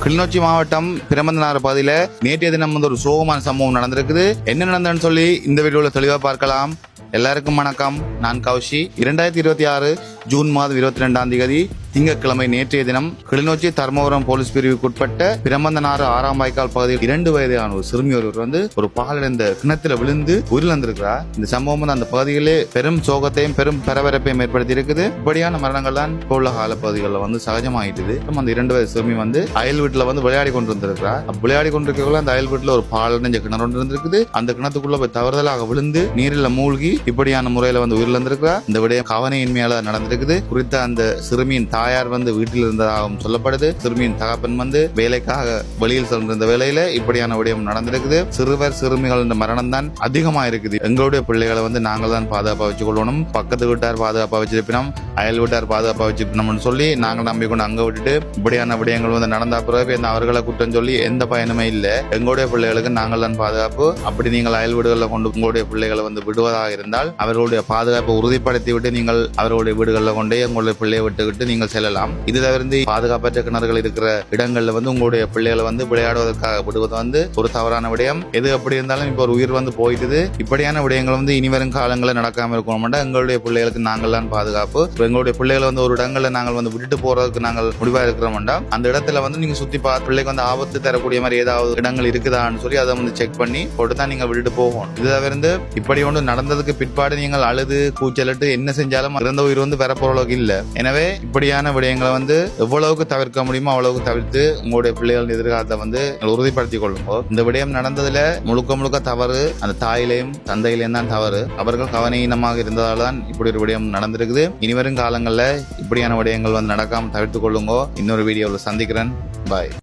கிளிநொச்சி மாவட்டம் பிரமந்தனார் பகுதியில நேற்றைய தினம் ஒரு சோகமான சம்பவம் நடந்திருக்குது. என்ன நடந்ததுன்னு சொல்லி இந்த வீடியோல தெளிவா பார்க்கலாம். எல்லாருக்கும் வணக்கம். நான் கௌஷி. 2026 ஜூன் மாதம் 22ஆம் தேதி திங்கட்கிழமை நேற்றைய தினம் கிளிநொச்சி தர்மபுரம் போலீஸ் பிரிவுக்குட்பட்ட பிரமந்தனாறு 6ஆம் வாய்க்கால் பகுதியில் 2 வயதான ஒரு சிறுமி ஒருவர் ஒரு பாலடைந்த கிணத்துல விழுந்து உயிரிழந்திருக்கிறார். இந்த சம்பவம் அந்த பகுதிகளே பெரும் சோகத்தையும் பெரும் பரபரப்பையும் ஏற்படுத்தி இருக்குது. இப்படியான மரணங்கள் தான் இப்போ உள்ள கால பகுதிகளில் சகஜமாயிட்டுது. அந்த 2 வயது சிறுமி அயல் வீட்டுல விளையாடி கொண்டிருந்திருக்கிறார். விளையாடி கொண்டிருக்கக்குள்ள அந்த அயல் வீட்டுல ஒரு பாலடைஞ்ச கிணறு ஒன்று இருந்திருக்குது. அந்த கிணத்துக்குள்ள போய் தவறுதலாக விழுந்து நீரில் மூழ்கி இப்படியான முறையில உயிரிழந்திருக்கிறார். இந்த விடயம் கவனையின்மையால நடந்திருக்குது. குறித்த அந்த சிறுமியின் தாயார் வீட்டில் இருந்ததாகவும் சொல்லப்படுது. சிறுமியின் தகப்பன் வேலைக்காக வெளியில் சென்றிருந்த வேலையில இப்படியான விடயம் நடந்திருக்குது. சிறுவர் சிறுமிகள் மரணம் தான் அதிகமா இருக்குது. எங்களுடைய பிள்ளைகளை நாங்கள் தான் பாதுகாப்பா வச்சு கொள்ளணும். பக்கத்து வீட்டார் பாதுகாப்பா வச்சிருப்பினோம், அயல் வீட்டார் பாதுகாப்பா வச்சிருப்பினோம்னு சொல்லி நாங்கள் நம்பிக்கொண்டு அங்க விட்டுட்டு இப்படியான விடயங்கள் நடந்த பிறகு அவர்களை குற்றம் சொல்லி எந்த பயனுமே இல்லை. எங்களுடைய பிள்ளைகளுக்கு நாங்கள் தான் பாதுகாப்பு. அப்படி நீங்கள் அயல் வீடுகளில் கொண்டு உங்களுடைய பிள்ளைகளை விடுவதாக இருந்தால் அவர்களுடைய பாதுகாப்பை உறுதிப்படுத்தி விட்டு நீங்கள் அவர்களுடைய வீடுகளில் கொண்டே உங்களுடைய பிள்ளையை விட்டுவிட்டு நீங்கள் செல்லலாம். இது தவிர்த்து பாதுகாப்பற்ற கிணறுகள் இருக்கிற இடங்கள்ல உங்களுடைய பிள்ளைகளை விளையாடுவதற்காக விடுவது ஒரு தவறான விடயம். எது அப்படி இருந்தாலும் இப்போ ஒரு உயிர் போயிட்டுது. இப்படியான விடயங்கள் இனி வரும் காலங்களில் நடக்காம இருக்கணும். எங்களுடைய பிள்ளைகளுக்கு நாங்கள் தான் பாதுகாப்பு. எங்களுடைய பிள்ளைகளை ஒரு இடங்கள்ல நாங்கள் விட்டுட்டு போறதுக்கு நாங்கள் முடிவா இருக்கிறோம். அந்த இடத்துல நீங்க சுத்தி பார்த்து பிள்ளைக்கு ஆபத்து தரக்கூடிய மாதிரி ஏதாவது இடங்கள் இருக்குதான்னு சொல்லி அதை செக் பண்ணி போட்டுதான் நீங்க விட்டுட்டு போகணும். இது தவிர்த்து இப்படி ஒன்று நடந்ததுக்கு பிற்பாடு நீங்கள் அழுது கூச்சலிட்டு என்ன செஞ்சாலும் இறந்த உயிர் பெறப்போற அளவுக்கு இல்ல. எனவே இப்படியான விடயங்களை எவ்வளவுக்கு தவிர்க்க முடியுமோ அவ்வளவுக்கு தவிர்த்து உங்களுடைய பிள்ளைகளின் எதிர்காலத்தை உறுதிப்படுத்திக் கொள்ளும். இந்த விடயம் நடந்ததுல முழுக்க தவறு அந்த தாயிலையும் தந்தையிலையும் தான் தவறு. அவர்கள் கவனீனமாக இருந்ததால் தான் இப்படி ஒரு விடயம் நடந்திருக்குது. இனிவரும் காலங்களில் இப்படியான விடயங்கள் நடக்காம தவிர்த்துக் கொள்ளுங்க. இன்னொரு வீடியோவில் சந்திக்கிறேன். பாய்.